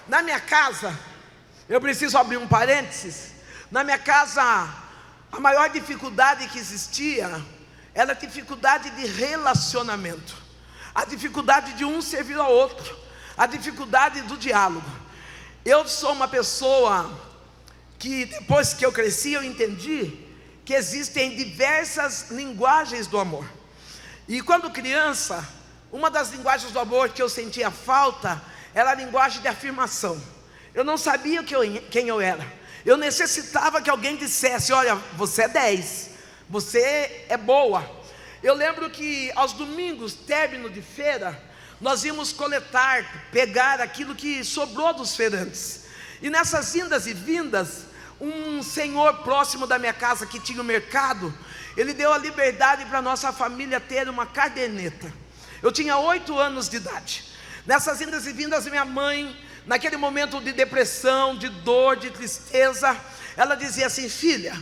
Na minha casa, eu preciso abrir um parênteses. Na minha casa, a maior dificuldade que existia era a dificuldade de relacionamento, a dificuldade de um servir ao outro, a dificuldade do diálogo. Eu sou uma pessoa que, depois que eu cresci, eu entendi que existem diversas linguagens do amor. E quando criança, uma das linguagens do amor que eu sentia falta era a linguagem de afirmação. Eu não sabia quem eu era. Eu necessitava que alguém dissesse: olha, você é 10, você é boa. Eu lembro que aos domingos, término de feira, nós íamos coletar, pegar aquilo que sobrou dos feirantes. E nessas indas e vindas, um senhor próximo da minha casa que tinha o mercado, ele deu a liberdade para a nossa família ter uma caderneta. Eu tinha 8 anos de idade. Nessas indas e vindas, minha mãe, naquele momento de depressão, de dor, de tristeza, ela dizia assim: filha,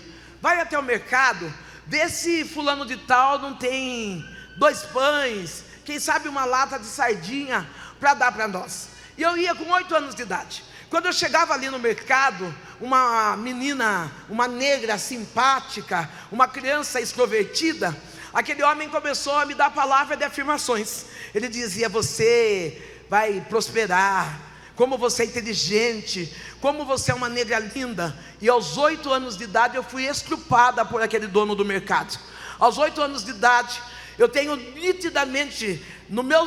vai até o mercado, vê se fulano de tal não tem 2 pães, quem sabe uma lata de sardinha para dar para nós. E eu ia com 8 anos de idade. Quando eu chegava ali no mercado, uma menina, uma negra simpática, uma criança extrovertida, aquele homem começou a me dar palavras de afirmações. Ele dizia: você vai prosperar, como você é inteligente, como você é uma negra linda. E aos 8 anos de idade eu fui estrupada por aquele dono do mercado. Aos 8 anos de idade, eu tenho nitidamente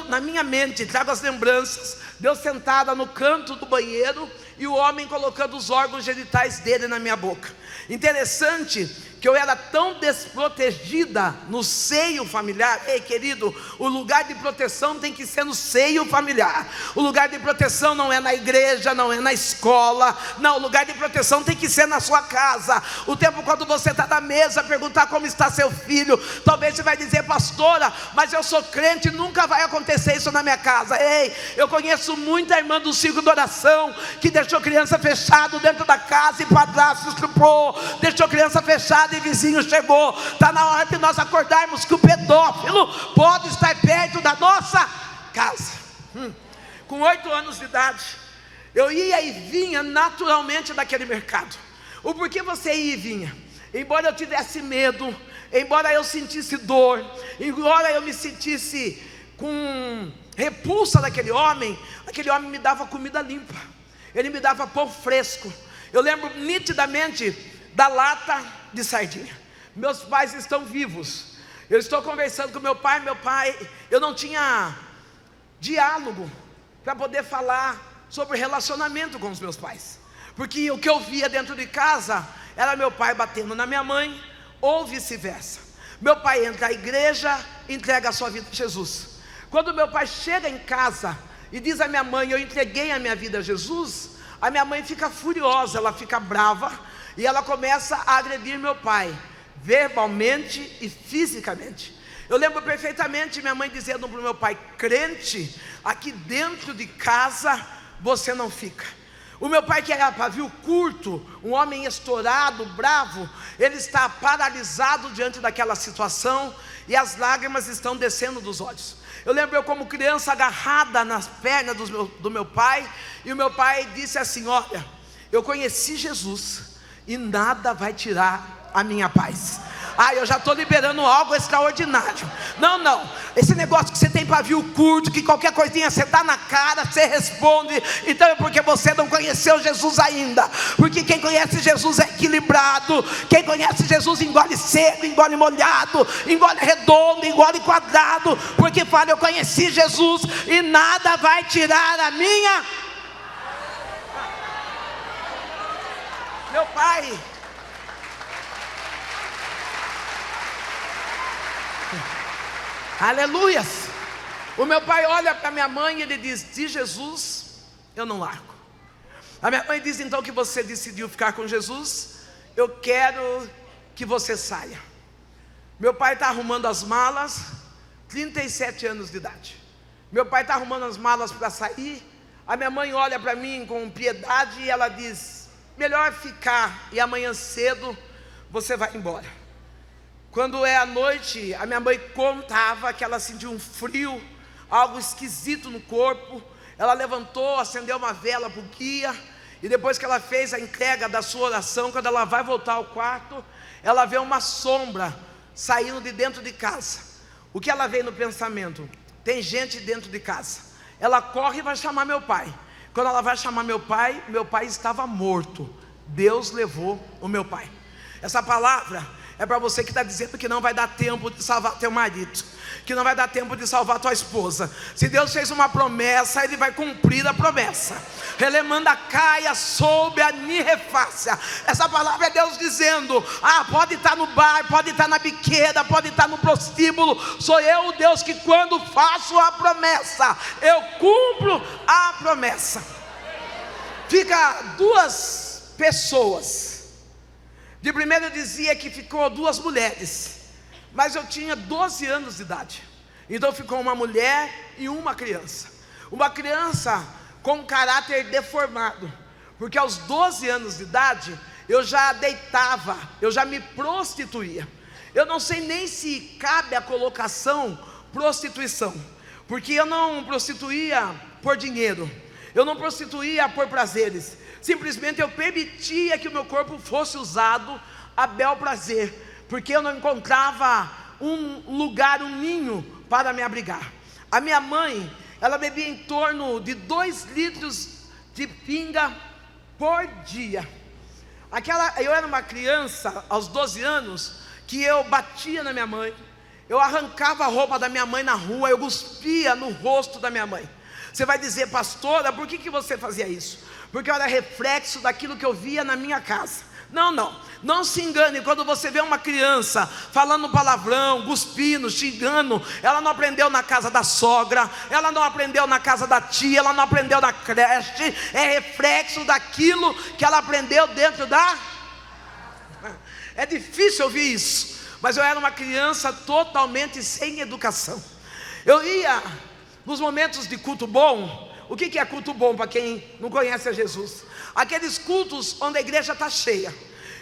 na minha mente, trago as lembranças de eu sentada no canto do banheiro e o homem colocando os órgãos genitais dele na minha boca. Interessante que eu era tão desprotegida no seio familiar. Ei, querido, o lugar de proteção tem que ser no seio familiar. O lugar de proteção não é na igreja, não é na escola. Não, o lugar de proteção tem que ser na sua casa. O tempo quando você está na mesa, perguntar como está seu filho. Talvez você vai dizer: pastora, mas eu sou crente, nunca vai acontecer isso na minha casa. Ei, eu conheço muita irmã do círculo de oração que deixou criança fechado dentro da casa e padrasto estuprou, deixou criança fechada e vizinho chegou. Está na hora de nós acordarmos que o pedófilo pode estar perto da nossa casa. Com 8 anos de idade, eu ia e vinha naturalmente daquele mercado. O porquê você ia e vinha? Embora eu tivesse medo, embora eu sentisse dor, embora eu me sentisse com repulsa daquele homem, aquele homem me dava comida limpa, ele me dava pão fresco. Eu lembro nitidamente da lata de sardinha. Meus pais estão vivos. Eu estou conversando com meu pai, eu não tinha diálogo para poder falar sobre relacionamento com os meus pais, porque o que eu via dentro de casa era meu pai batendo na minha mãe, ou vice-versa. Meu pai entra à igreja, entrega a sua vida a Jesus. Quando meu pai chega em casa e diz à minha mãe: eu entreguei a minha vida a Jesus, a minha mãe fica furiosa, ela fica brava, e ela começa a agredir meu pai, verbalmente e fisicamente. Eu lembro perfeitamente minha mãe dizendo para o meu pai: crente, aqui dentro de casa você não fica. O meu pai, que era pavio curto, um homem estourado, bravo, ele está paralisado diante daquela situação, e as lágrimas estão descendo dos olhos. Eu lembro eu como criança agarrada nas pernas do meu pai, e o meu pai disse assim: olha, eu conheci Jesus e nada vai tirar a minha paz. Eu já estou liberando algo extraordinário. Não, esse negócio que você tem pavio curto, que qualquer coisinha você dá na cara, você responde, então é porque você não conheceu Jesus ainda. Porque quem conhece Jesus é equilibrado. Quem conhece Jesus engole seco, engole molhado, engole redondo, engole quadrado. Porque fala: eu conheci Jesus e nada vai tirar a minha. Meu pai, aleluias. O meu pai olha para minha mãe e ele diz: de Jesus eu não largo. A minha mãe diz: então que você decidiu ficar com Jesus, eu quero que você saia. Meu pai está arrumando as malas, 37 anos de idade. Meu pai está arrumando as malas para sair. A minha mãe olha para mim com piedade e ela diz: melhor ficar, e amanhã cedo você vai embora. Quando é à noite, a minha mãe contava que ela sentiu um frio, algo esquisito no corpo. ela levantou, acendeu uma vela para o guia, e depois que ela fez a entrega da sua oração, quando ela vai voltar ao quarto, ela vê uma sombra saindo de dentro de casa. O que ela vê no pensamento? Tem gente dentro de casa. Ela corre e vai chamar meu pai. Quando ela vai chamar meu pai estava morto. Deus levou o meu pai. Essa palavra é para você que está dizendo que não vai dar tempo de salvar teu marido, que não vai dar tempo de salvar tua esposa. Se Deus fez uma promessa, Ele vai cumprir a promessa. Relemanda caia sobre a nirrefácia. Essa palavra é Deus dizendo: pode estar no bar, pode estar na biqueira, pode estar no prostíbulo, sou eu o Deus que quando faço a promessa, eu cumpro a promessa. Fica duas pessoas. De primeiro eu dizia que ficou duas mulheres, mas eu tinha 12 anos de idade. Então ficou uma mulher e uma criança. Uma criança com caráter deformado, porque aos 12 anos de idade eu já deitava, eu já me prostituía. Eu não sei nem se cabe a colocação prostituição, porque eu não prostituía por dinheiro, eu não prostituía por prazeres. Simplesmente eu permitia que o meu corpo fosse usado a bel prazer, porque eu não encontrava um lugar, um ninho para me abrigar. A minha mãe, ela bebia em torno de 2 litros de pinga por dia. Eu era uma criança aos 12 anos, que eu batia na minha mãe, eu arrancava a roupa da minha mãe na rua, eu cuspia no rosto da minha mãe. Você vai dizer: pastora, por que você fazia isso? Porque eu era reflexo daquilo que eu via na minha casa. Não se engane. Quando você vê uma criança falando palavrão, cuspindo, xingando, ela não aprendeu na casa da sogra, ela não aprendeu na casa da tia, ela não aprendeu na creche. É reflexo daquilo que ela aprendeu dentro da... É difícil ouvir isso, mas eu era uma criança totalmente sem educação. Eu ia nos momentos de culto bom. O que é culto bom para quem não conhece a Jesus? Aqueles cultos onde a igreja está cheia.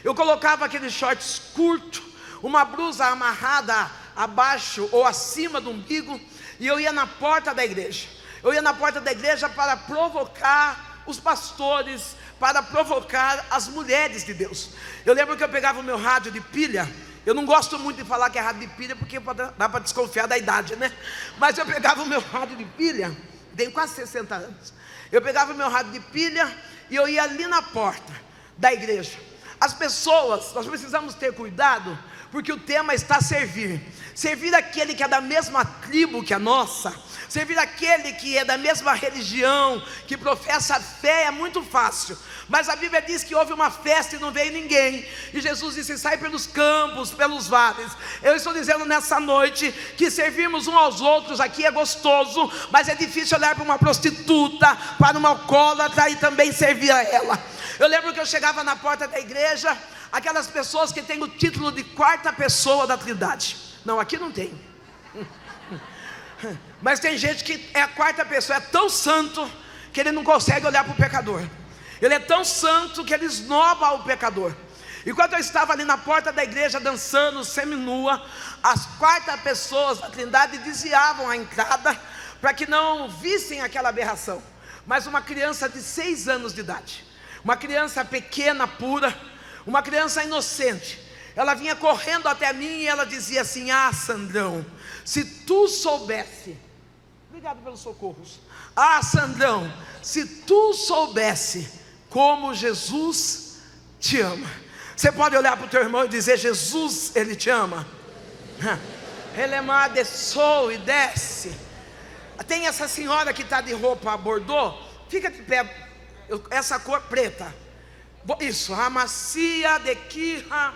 Eu colocava aqueles shorts curtos, uma blusa amarrada abaixo ou acima do umbigo, e eu ia na porta da igreja. Eu ia na porta da igreja para provocar os pastores, para provocar as mulheres de Deus. Eu lembro que eu pegava o meu rádio de pilha. Eu não gosto muito de falar que é rádio de pilha, porque dá para desconfiar da idade, né? Mas eu pegava o meu rádio de pilha, tenho quase 60 anos. Eu pegava o meu rádio de pilha e eu ia ali na porta da igreja. As pessoas, nós precisamos ter cuidado, porque o tema está servir. Servir aquele que é da mesma tribo que a nossa, servir aquele que é da mesma religião, que professa a fé, é muito fácil. Mas a Bíblia diz que houve uma festa e não veio ninguém, e Jesus disse: sai pelos campos, pelos vales. Eu estou dizendo nessa noite que servirmos uns aos outros aqui é gostoso, mas é difícil olhar para uma prostituta, para uma alcoólatra e também servir a ela. Eu lembro que eu chegava na porta da igreja, aquelas pessoas que têm o título de quarta pessoa da Trindade. Não, aqui não tem. Mas tem gente que é a quarta pessoa, é tão santo que ele não consegue olhar para o pecador. Ele é tão santo que ele esnoba o pecador. Enquanto eu estava ali na porta da igreja dançando seminua, as quartas pessoas da Trindade desviavam a entrada para que não vissem aquela aberração. Mas uma criança de 6 anos de idade, uma criança pequena, pura, uma criança inocente, ela vinha correndo até mim e ela dizia assim: Sandrão, se tu soubesse... Obrigado pelos socorros. Sandrão, se tu soubesse como Jesus te ama. Você pode olhar para o teu irmão e dizer: Jesus, Ele te ama. Relemar, desceu e desce. Tem essa senhora que está de roupa bordô, fica de pé, essa cor preta. Isso, Ramacia de Kirra,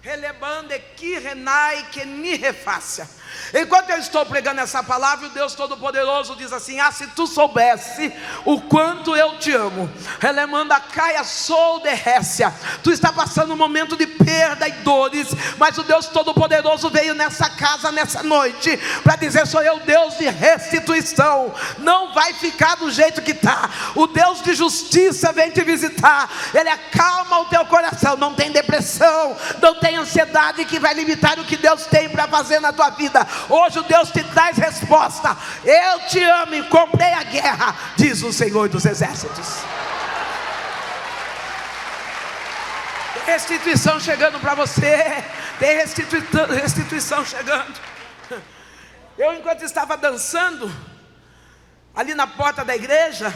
Relebande Kirrenai Kenirrefácia. Enquanto eu estou pregando essa palavra, o Deus Todo-Poderoso diz assim: se tu soubesse o quanto eu te amo, Relemanda caia sou de Récia. Tu está passando um momento de perda e dores, mas o Deus Todo-Poderoso veio nessa casa, nessa noite, para dizer: sou eu Deus de restituição. Não vai ficar do jeito que está. O Deus de justiça vem te visitar. Ele acalma o teu coração. Não tem depressão, não tem ansiedade que vai limitar o que Deus tem para fazer na tua vida. Hoje Deus te traz resposta. Eu te amo e comprei a guerra, diz o Senhor dos Exércitos. Tem restituição chegando para você. Tem restituição chegando. Eu, enquanto estava dançando ali na porta da igreja,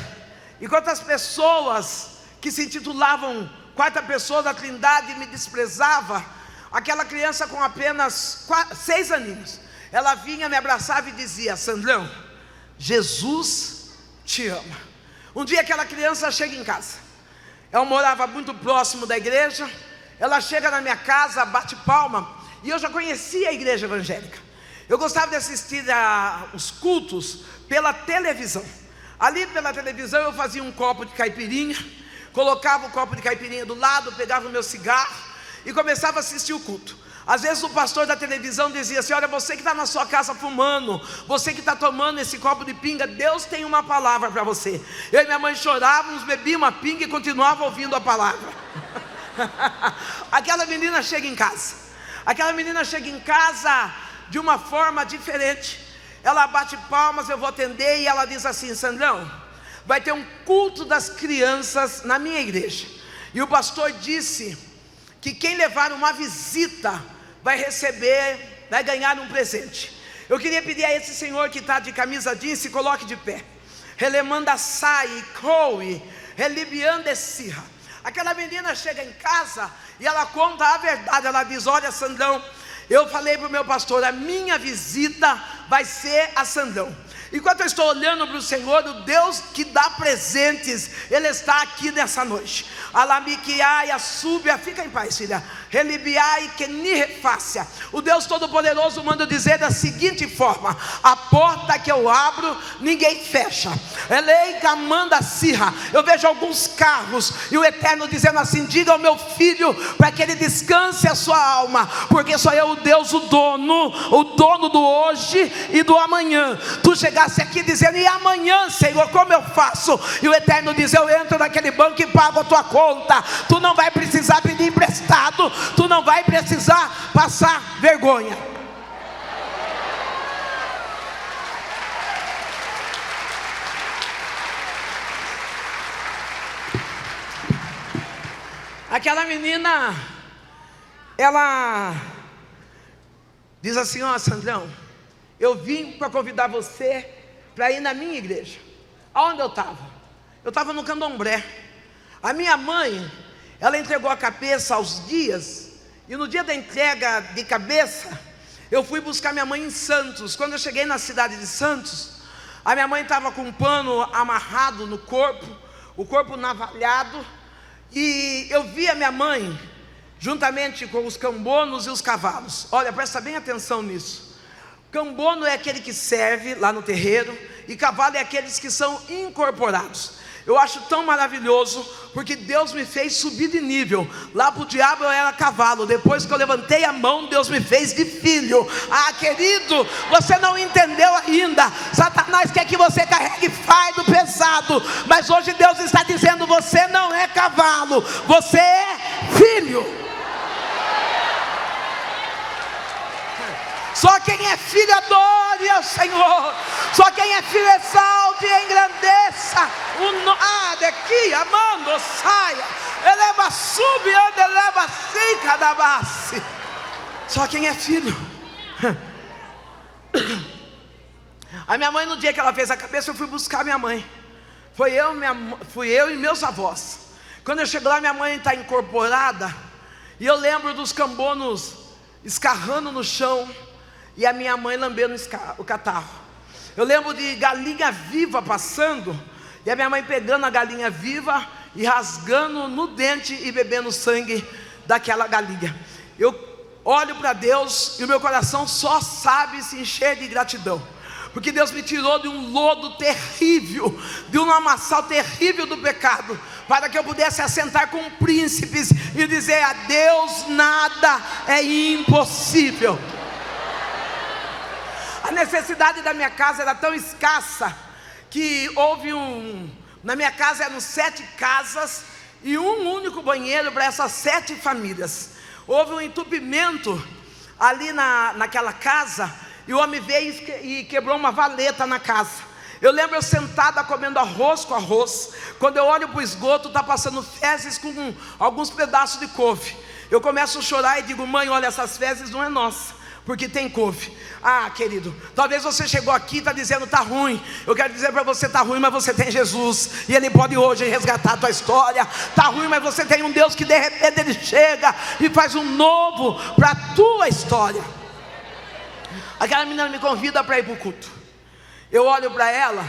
enquanto as pessoas que se intitulavam quarta pessoa da Trindade me desprezavam, aquela criança com apenas 6 aninhos, ela vinha, me abraçava e dizia: Sandrão, Jesus te ama. Um dia aquela criança chega em casa. Eu morava muito próximo da igreja. Ela chega na minha casa, bate palma, e eu já conhecia a igreja evangélica. Eu gostava de assistir os cultos pela televisão. Ali pela televisão eu fazia um copo de caipirinha, colocava o copo de caipirinha do lado, pegava o meu cigarro e começava a assistir o culto. Às vezes o pastor da televisão dizia assim: olha, você que está na sua casa fumando, você que está tomando esse copo de pinga, Deus tem uma palavra para você. Eu e minha mãe chorávamos, bebíamos uma pinga e continuava ouvindo a palavra. Aquela menina chega em casa. Aquela menina chega em casa de uma forma diferente. Ela bate palmas, eu vou atender, e ela diz assim: Sandrão, vai ter um culto das crianças na minha igreja, e o pastor disse que quem levar uma visita vai receber, vai ganhar um presente. Eu queria pedir a esse senhor que está de camisa jeans, se coloque de pé. Relemanda sai, coe, relibianda esirra. Aquela menina chega em casa e ela conta a verdade. Ela diz: olha, Sandrão, eu falei para o meu pastor, a minha visita vai ser a Sandrão. Enquanto eu estou olhando para o Senhor, o Deus que dá presentes, Ele está aqui nessa noite. Alamiquiai, súbia, fica em paz, filha. Relibiai, que ni refácia. O Deus Todo-Poderoso manda dizer da seguinte forma: a porta que eu abro, ninguém fecha. Eleika manda sirra. Eu vejo alguns carros e o Eterno dizendo assim: diga ao meu filho para que ele descanse a sua alma, porque sou eu o Deus, o dono do hoje e do amanhã. Tu chegasse aqui dizendo: e amanhã, Senhor, como eu faço? E o Eterno diz: eu entro naquele banco e pago a tua conta. Tu não vai precisar pedir emprestado, tu não vai precisar passar vergonha. Aquela menina, ela diz assim: ó, Sandrão, eu vim para convidar você para ir na minha igreja. Aonde eu estava? Eu estava no Candomblé. A minha mãe, ela entregou a cabeça aos dias, e no dia da entrega de cabeça, eu fui buscar minha mãe em Santos. Quando eu cheguei na cidade de Santos, a minha mãe estava com um pano amarrado no corpo, o corpo navalhado, e eu vi a minha mãe, juntamente com os cambonos e os cavalos. Olha, presta bem atenção nisso. Cambono é aquele que serve lá no terreiro, e cavalo é aqueles que são incorporados. Eu acho tão maravilhoso, porque Deus me fez subir de nível. Lá para o diabo eu era cavalo. Depois que eu levantei a mão, Deus me fez de filho. Ah, querido, você não entendeu ainda. Satanás quer que você carregue fardo pesado, mas hoje Deus está dizendo: você não é cavalo, você é filho. Só quem é filho adore ao Senhor. Só quem é filho exalte e engrandeça daqui, amando, saia. Eleva, sube, anda, eleva, cinca da base. Só quem é filho. A minha mãe, no dia que ela fez a cabeça, eu fui buscar minha mãe. Fui eu e meus avós. Quando eu chego lá, minha mãe está incorporada, e eu lembro dos cambonos escarrando no chão, e a minha mãe lambendo o catarro. Eu lembro de galinha viva passando, e a minha mãe pegando a galinha viva e rasgando no dente e bebendo sangue daquela galinha. Eu olho para Deus e o meu coração só sabe se encher de gratidão, porque Deus me tirou de um lodo terrível, de um lamaçal terrível do pecado, para que eu pudesse assentar com príncipes e dizer: a Deus nada é impossível. A necessidade da minha casa era tão escassa que houve um Na minha casa eram 7 casas e um único banheiro para essas 7 famílias. Houve um entupimento ali naquela casa, e o homem veio e quebrou uma valeta na casa. Eu lembro eu sentada comendo arroz com arroz. Quando eu olho para o esgoto, está passando fezes com alguns pedaços de couve. Eu começo a chorar e digo: mãe, olha, essas fezes não é nossa, porque tem couve. Ah, querido, talvez você chegou aqui e está dizendo: está ruim. Eu quero dizer para você: está ruim, mas você tem Jesus, e Ele pode hoje resgatar a tua história. Está ruim, mas você tem um Deus que de repente Ele chega e faz um novo para a tua história. Aquela menina me convida para ir para o culto. Eu olho para ela,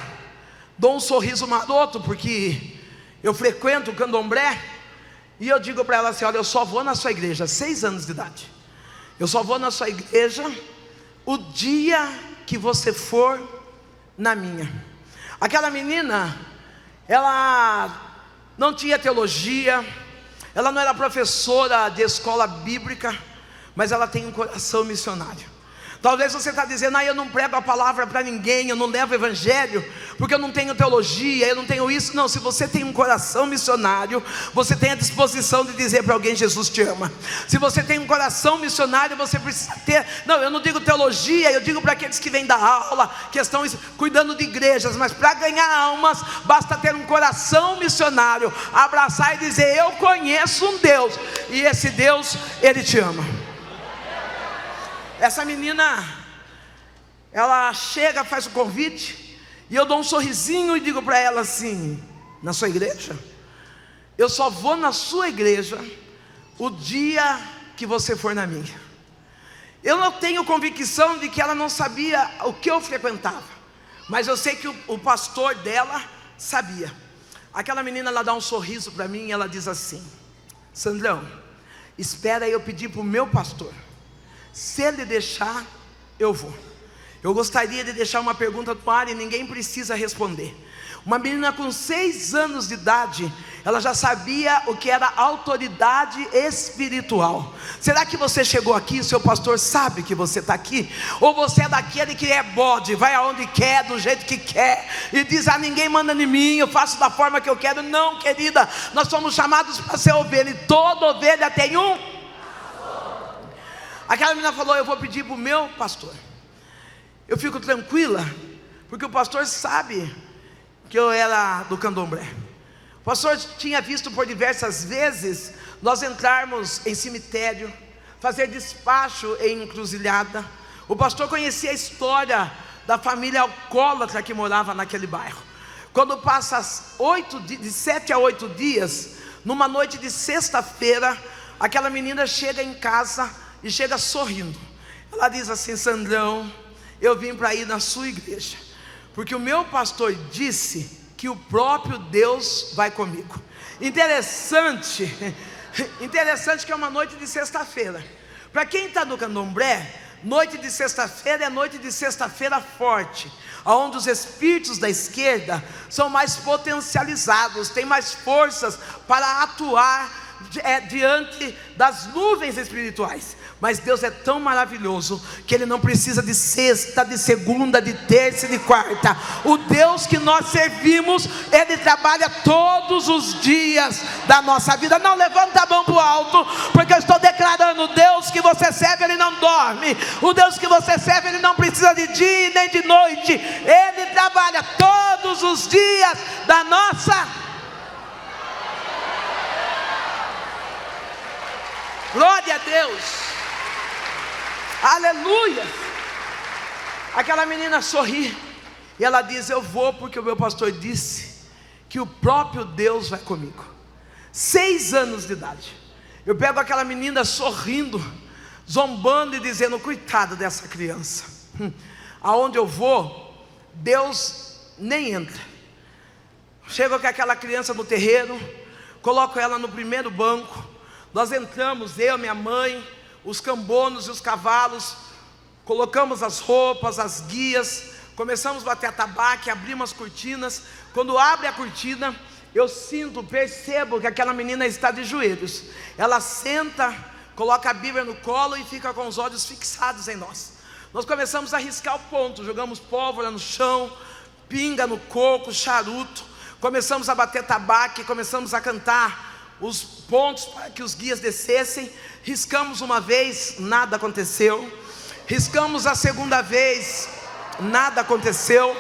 dou um sorriso maroto, porque eu frequento o candomblé, e eu digo para ela assim: olha, eu só vou na sua igreja, 6 anos de idade. Eu só vou na sua igreja o dia que você for na minha. Aquela menina, ela não tinha teologia, ela não era professora de escola bíblica, mas ela tem um coração missionário. Talvez você está dizendo: eu não prego a palavra para ninguém, eu não levo o evangelho, porque eu não tenho teologia, eu não tenho isso. Não, se você tem um coração missionário, você tem a disposição de dizer para alguém: Jesus te ama. Se você tem um coração missionário, você precisa ter, não, eu não digo teologia, eu digo para aqueles que vêm da aula, que estão cuidando de igrejas, mas para ganhar almas, basta ter um coração missionário, abraçar e dizer: eu conheço um Deus, e esse Deus, Ele te ama. Essa menina, ela chega, faz o convite, e eu dou um sorrisinho e digo para ela assim: na sua igreja? Eu só vou na sua igreja o dia que você for na minha. Eu não tenho convicção de que ela não sabia o que eu frequentava, mas eu sei que o pastor dela sabia. Aquela menina, ela dá um sorriso para mim e ela diz assim: Sandrão, espera eu pedir para o meu pastor. Se ele deixar, eu vou. Eu gostaria de deixar uma pergunta no ar e ninguém precisa responder. Uma menina com 6 anos de idade, ela já sabia o que era autoridade espiritual. Será que você chegou aqui e seu pastor sabe que você está aqui? Ou você é daquele que é bode, vai aonde quer, do jeito que quer, e diz: ninguém manda em mim, eu faço da forma que eu quero? Não, querida, nós somos chamados para ser ovelha, e toda ovelha tem um. Aquela menina falou: eu vou pedir para o meu pastor. Eu fico tranquila, porque o pastor sabe que eu era do candomblé. O pastor tinha visto por diversas vezes nós entrarmos em cemitério, fazer despacho em encruzilhada. O pastor conhecia a história da família alcoólatra que morava naquele bairro. Quando passa de 7 a 8 dias, numa noite de sexta-feira, aquela menina chega em casa e chega sorrindo. Ela diz assim: Sandrão, eu vim para ir na sua igreja, porque o meu pastor disse que o próprio Deus vai comigo. Interessante que é uma noite de sexta-feira. Para quem está no candomblé, noite de sexta-feira é noite de sexta-feira forte, onde os espíritos da esquerda são mais potencializados, têm mais forças para atuar diante das nuvens espirituais. Mas Deus é tão maravilhoso que Ele não precisa de sexta, de segunda, de terça e de quarta. O Deus que nós servimos, Ele trabalha todos os dias da nossa vida. Não, levanta a mão para o alto, porque eu estou declarando: o Deus que você serve, Ele não dorme. O Deus que você serve, Ele não precisa de dia nem de noite. Ele trabalha todos os dias da nossa. Glória a Deus. Aleluia. Aquela menina sorri e ela diz: eu vou porque o meu pastor disse que o próprio Deus vai comigo. 6 anos de idade. Eu pego aquela menina sorrindo, zombando e dizendo: coitado dessa criança. Aonde eu vou, Deus nem entra. Chego com aquela criança no terreiro, coloco ela no primeiro banco. Nós entramos, eu, minha mãe, os cambonos e os cavalos, colocamos as roupas, as guias, começamos a bater atabaque, abrimos as cortinas. Quando abre a cortina, eu percebo que aquela menina está de joelhos. Ela senta, coloca a Bíblia no colo e fica com os olhos fixados em nós. Nós começamos a riscar o ponto, jogamos pólvora no chão, pinga no coco, charuto. começamos a bater tabaco, começamos a cantar os pontos para que os guias descessem. Riscamos uma vez, nada aconteceu. Riscamos a segunda vez, nada aconteceu.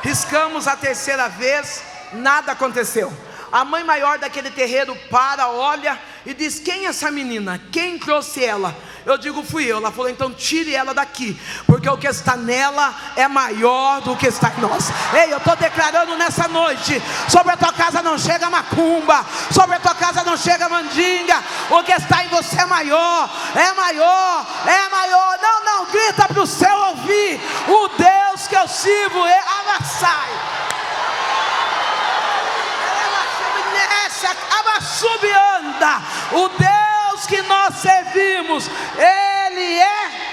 Riscamos a terceira vez, nada aconteceu. A mãe maior daquele terreiro para, olha e diz: quem é essa menina? Quem trouxe ela? Eu digo: fui eu. Ela falou: então tire ela daqui, porque o que está nela é maior do que está em nós. Ei, eu estou declarando nessa noite: sobre a tua casa não chega macumba, sobre a tua casa não chega mandinga. O que está em você é maior, é maior, é maior. Não, grita para o céu ouvir: o Deus que eu sirvo é Amassai. Abassubianda, o Deus que nós servimos, Ele é